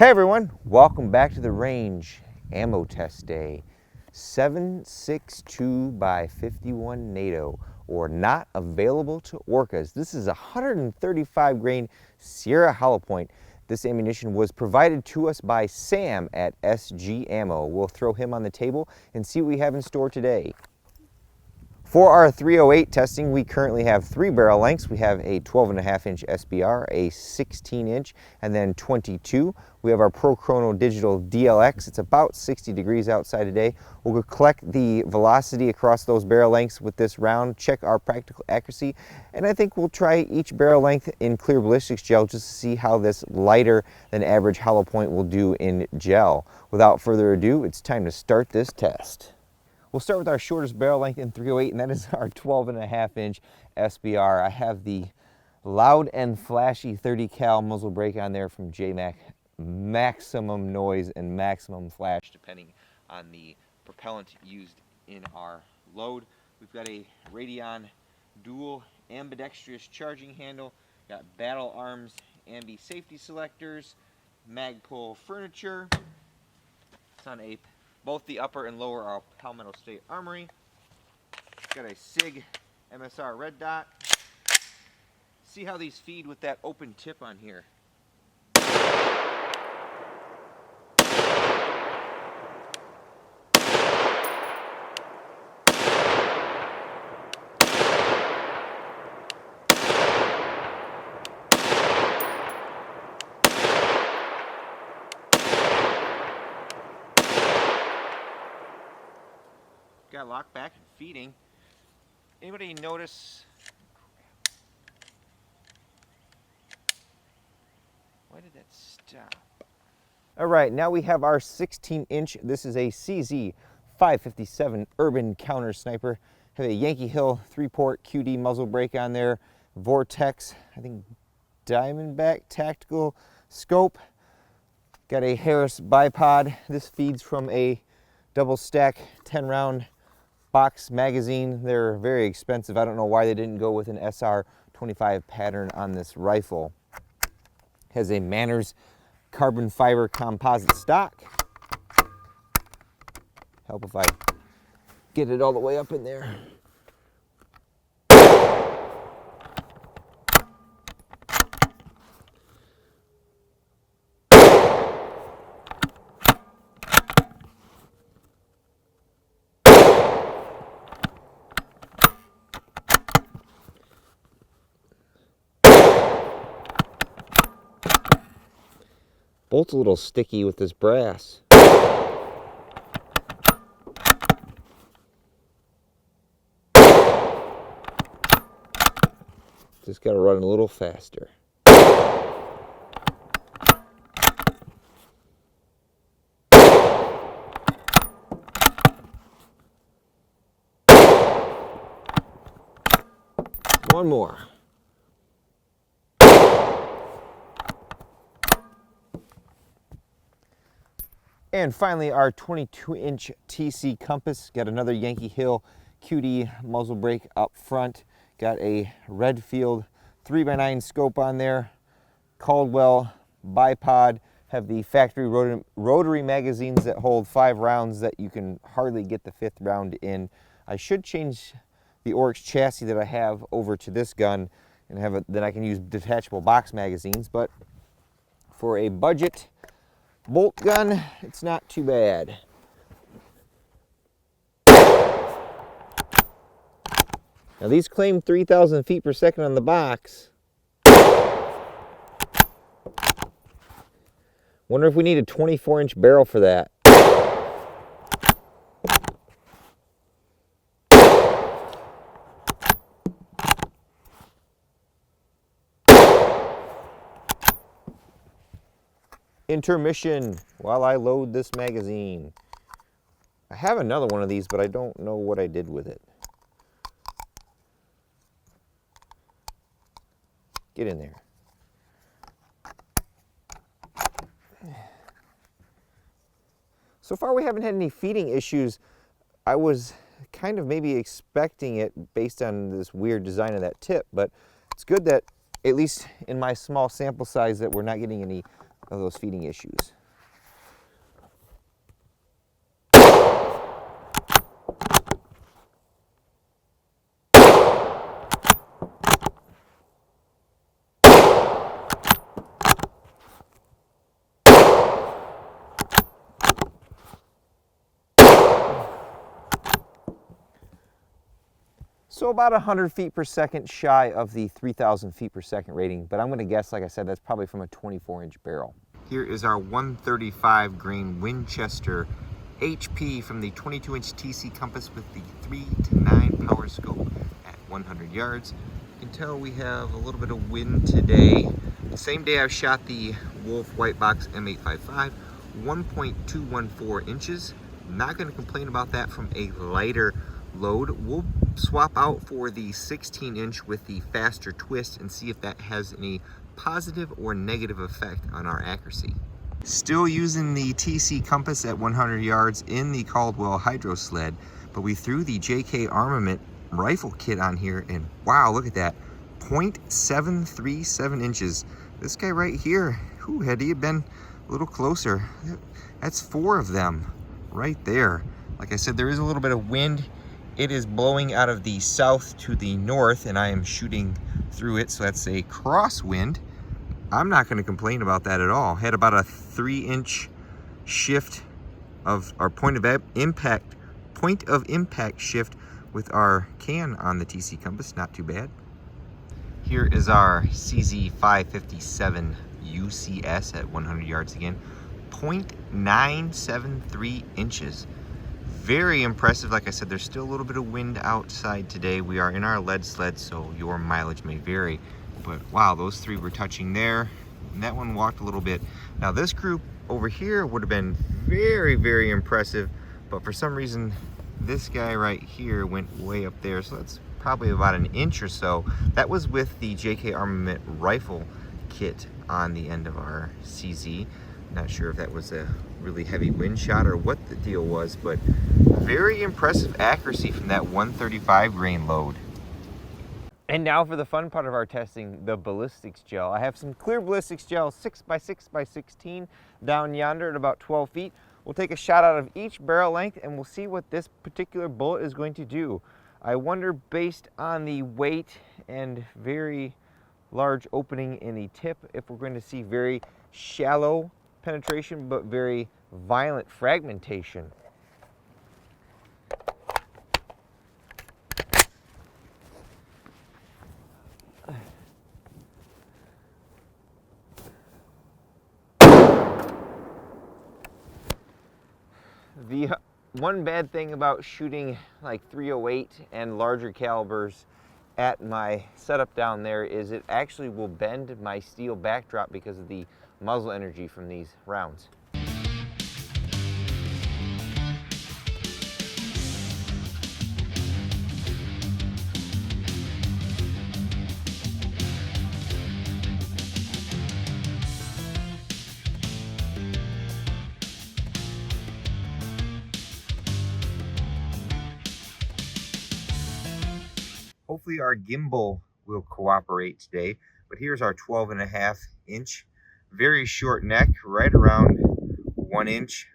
Hey everyone, welcome back to the range ammo test day. 7.62x51 NATO, or not available to orcas. This is a 135 grain Sierra hollow point. This ammunition was provided to us by Sam at S.G. Ammo. We'll throw him on the table and see what we have in store today. For our 308 testing, we currently have 3 barrel lengths. We have a 12.5 inch SBR, a 16 inch, and then 22. We have our Pro Chrono Digital DLX. It's about 60 degrees outside today. We'll collect the velocity across those barrel lengths with this round, check our practical accuracy, and I think we'll try each barrel length in clear ballistics gel just to see how this lighter than average hollow point will do in gel. Without further ado, it's time to start this test. We'll start with our shortest barrel length in 308, and that is our 12.5 inch SBR. I have the loud and flashy 30 cal muzzle brake on there from JMac. Maximum noise and maximum flash depending on the propellant used in our load. We've got a R.A.N.G.E dual ambidextrous charging handle, got battle arms, ambi safety selectors, Magpul furniture. It's on a both the upper and lower are Palmetto State Armory. Got a SIG MSR red dot. See how these feed with that open tip on here. Got locked back and feeding. Anybody notice? Why did that stop? All right, now we have our 16 inch. This is a CZ 557 Urban Counter Sniper. Have a Yankee Hill 3-port QD muzzle brake on there. Vortex, I think Diamondback tactical scope. Got a Harris bipod. This feeds from a double stack 10 round box magazine. They're very expensive. I don't know why they didn't go with an SR25 pattern on this rifle. Has a Manners carbon fiber composite stock. Help if I get it all the way up in there. Bolt's a little sticky with this brass. Just got to run a little faster. One more. And finally, our 22 inch TC compass. Got another Yankee Hill QD muzzle brake up front. Got a Redfield 3x9 scope on there. Caldwell bipod. Have the factory rotary magazines that hold 5 rounds that you can hardly get the 5th round in. I should change the Oryx chassis that I have over to this gun and then I can use detachable box magazines, but for a budget bolt gun, it's not too bad. Now these claim 3,000 feet per second on the box. Wonder if we need a 24 inch barrel for that. Intermission while I load this magazine. I have another one of these, but I don't know what I did with it. Get in there. So far we haven't had any feeding issues. I was kind of maybe expecting it based on this weird design of that tip, but it's good that, at least in my small sample size, that we're not getting any of those feeding issues. So about 100 feet per second shy of the 3,000 feet per second rating, but I'm going to guess, like I said, that's probably from a 24-inch barrel. Here is our 135 grain Winchester HP from the 22-inch TC compass with the 3 to 9 power scope at 100 yards. You can tell we have a little bit of wind today. The same day I shot the Wolf White Box M855, 1.214 inches. Not going to complain about that from a lighter load. We'll swap out for the 16-inch with the faster twist and see if that has any positive or negative effect on our accuracy. Still using the TC compass at 100 yards in the Caldwell Hydro Sled, but we threw the JK Armament rifle kit on here, and wow, look at that, 0.737 inches. This guy right here, had he been a little closer, that's 4 of them right there. Like I said, there is a little bit of wind. It is blowing out of the south to the north, and I am shooting through it, so that's a crosswind. I'm not going to complain about that at all. Had about a 3-inch shift of our point of impact shift with our can on the TC compass. Not too bad. Here is our CZ557 UCS at 100 yards again. 0.973 inches. Very impressive. Like I said, there's still a little bit of wind outside today. We are in our lead sled, so your mileage may vary. But wow, those 3 were touching there, and that one walked a little bit. Now this group over here would have been very, very impressive, but for some reason, this guy right here went way up there, so that's probably about an inch or so. That was with the JK Armament rifle kit on the end of our CZ. Not sure if that was a really heavy wind shot or what the deal was, but very impressive accuracy from that 135 grain load. And now for the fun part of our testing, the ballistics gel. I have some clear ballistics gel, 6x6x16, down yonder at about 12 feet. We'll take a shot out of each barrel length and we'll see what this particular bullet is going to do. I wonder, based on the weight and very large opening in the tip, if we're going to see very shallow penetration but very violent fragmentation. The one bad thing about shooting like 308 and larger calibers at my setup down there is it actually will bend my steel backdrop because of the muzzle energy from these rounds. Hopefully our gimbal will cooperate today, but here's our 12.5 inch, very short neck, right around 1 inch,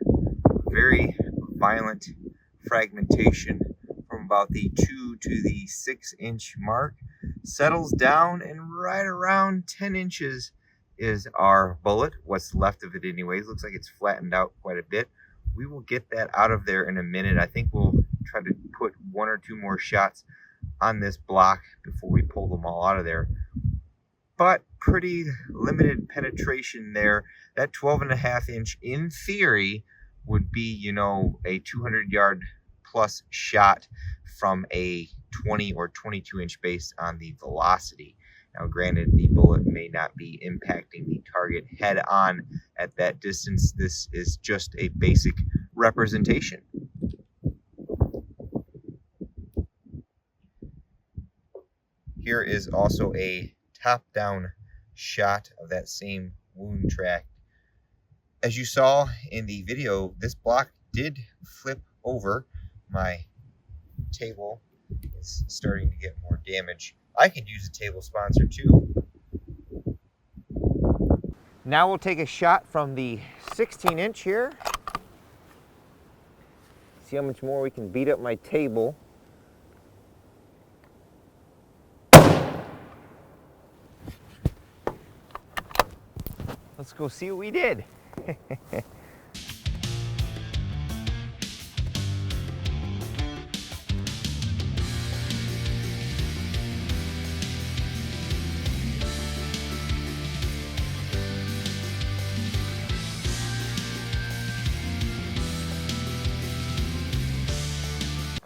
very violent fragmentation from about the 2 to the 6 inch mark, settles down, and right around 10 inches is our bullet. What's left of it anyways. Looks like it's flattened out quite a bit. We will get that out of there in a minute. I think we'll try to put 1 or 2 more shots on this block before we pull them all out of there. But pretty limited penetration there. That 12.5 inch in theory would be, you know, a 200 yard plus shot from a 20 or 22 inch based on the velocity. Now granted, the bullet may not be impacting the target head on at that distance. This is just a basic representation. Here is also a top-down shot of that same wound track. As you saw in the video, this block did flip over. My table is starting to get more damage. I could use a table sponsor too. Now we'll take a shot from the 16-inch here. See how much more we can beat up my table. Let's go see what we did.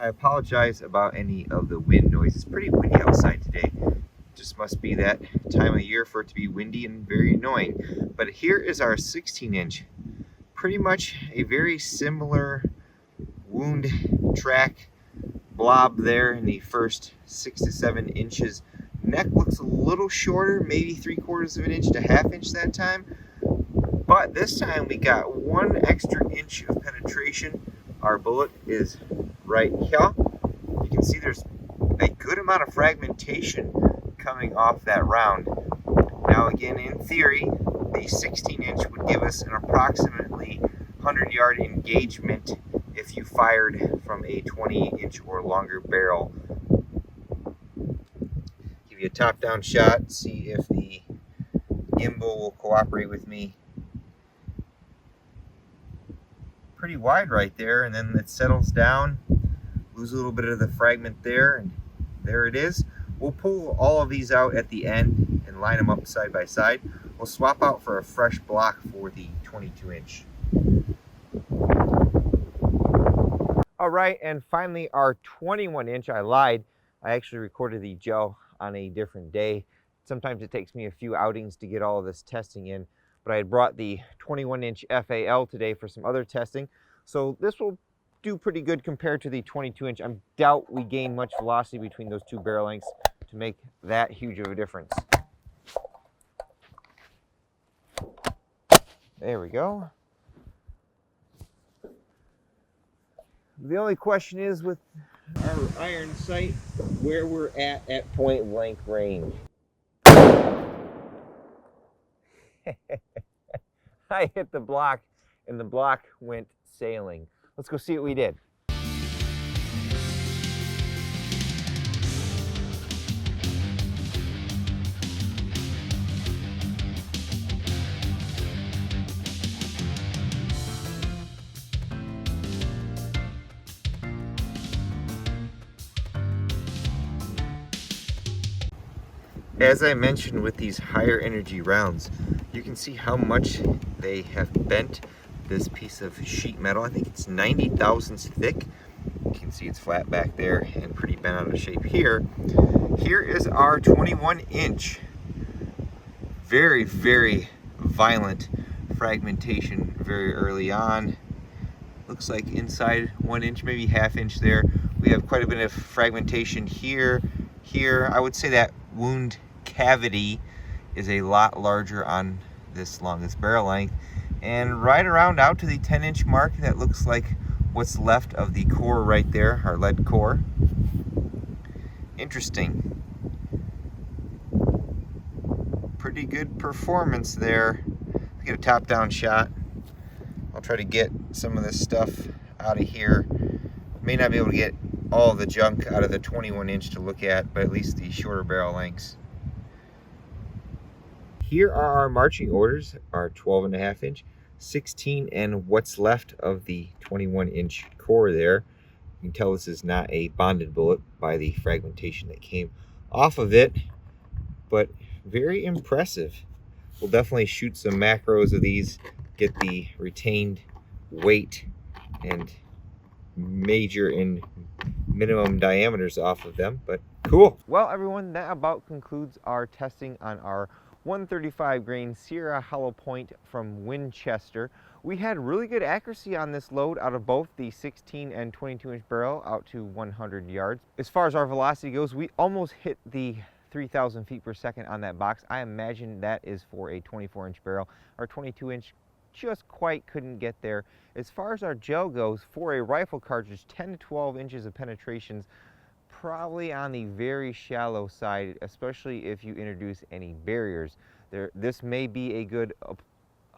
I apologize about any of the wind noise. It's pretty windy outside today. Just must be that time of year for it to be windy and very annoying. But here is our 16-inch. Pretty much a very similar wound track blob there in the first 6 to 7 inches. Neck looks a little shorter, maybe 3/4 of an inch to 1/2 inch that time. But this time we got 1 extra inch of penetration. Our bullet is right here. You can see there's a good amount of fragmentation coming off that round. Now again, in theory, the 16-inch would give us an approximately 100-yard engagement if you fired from a 20-inch or longer barrel. Give you a top-down shot, see if the gimbal will cooperate with me. Pretty wide right there, and then it settles down. Lose a little bit of the fragment there, and there it is. We'll pull all of these out at the end and line them up side by side. We'll swap out for a fresh block for the 22-inch. All right, and finally our 21-inch. I lied. I actually recorded the gel on a different day. Sometimes it takes me a few outings to get all of this testing in, but I had brought the 21-inch FAL today for some other testing. So this will do pretty good compared to the 22-inch. I doubt we gain much velocity between those two barrel lengths to make that huge of a difference. There we go. The only question is with our iron sight where we're at point blank range. I hit the block and the block went sailing. Let's go see what we did. As I mentioned with these higher energy rounds, you can see how much they have bent this piece of sheet metal. I think it's 90 thousandths thick. You can see it's flat back there and pretty bent out of shape here. Here is our 21-inch. Very, very violent fragmentation very early on. Looks like inside 1 inch, maybe 1/2 inch there. We have quite a bit of fragmentation here, here. I would say that wound cavity is a lot larger on this longest barrel length, and right around out to the 10-inch mark, that looks like what's left of the core right there, our lead core. Interesting. Pretty good performance there. Let's get a top-down shot. I'll try to get some of this stuff out of here. May not be able to get all the junk out of the 21-inch to look at, but at least the shorter barrel lengths. Here are our marching orders, our 12.5-inch, 16, and what's left of the 21-inch core there. You can tell this is not a bonded bullet by the fragmentation that came off of it, but very impressive. We'll definitely shoot some macros of these, get the retained weight and major and minimum diameters off of them, but cool. Well, everyone, that about concludes our testing on our 135 grain Sierra hollow point from Winchester. We had really good accuracy on this load out of both the 16 and 22-inch barrel out to 100 yards. As far as our velocity goes, we almost hit the 3,000 feet per second on that box. I imagine that is for a 24-inch barrel. Our 22-inch just quite couldn't get there. As far as our gel goes, for a rifle cartridge, 10 to 12 inches of penetrations, probably on the very shallow side, especially if you introduce any barriers. This may be a good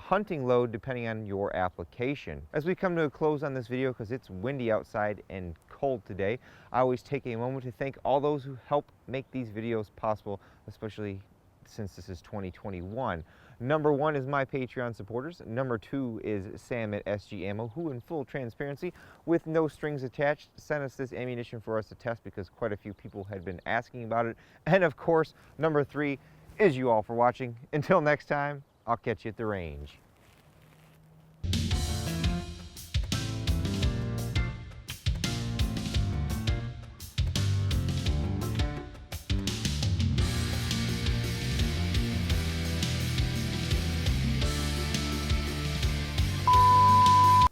hunting load depending on your application. As we come to a close on this video, because it's windy outside and cold today, I always take a moment to thank all those who help make these videos possible, especially since this is 2021. Number one is my Patreon supporters. Number two is Sam at S.G. Ammo, who in full transparency, with no strings attached, sent us this ammunition for us to test because quite a few people had been asking about it. And of course, number three is you all for watching. Until next time, I'll catch you at the range.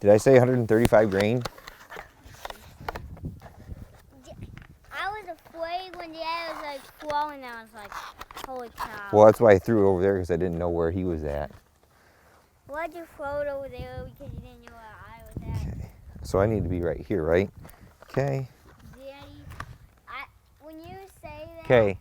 Did I say 135 grain? I was afraid when Dad was like flowing. I was like, holy cow. Well, that's why I threw it over there, because I didn't know where he was at. Why'd you throw it over there? Because you didn't know where I was at. Okay. So I need to be right here, right? Okay. Daddy, when you say that, Okay.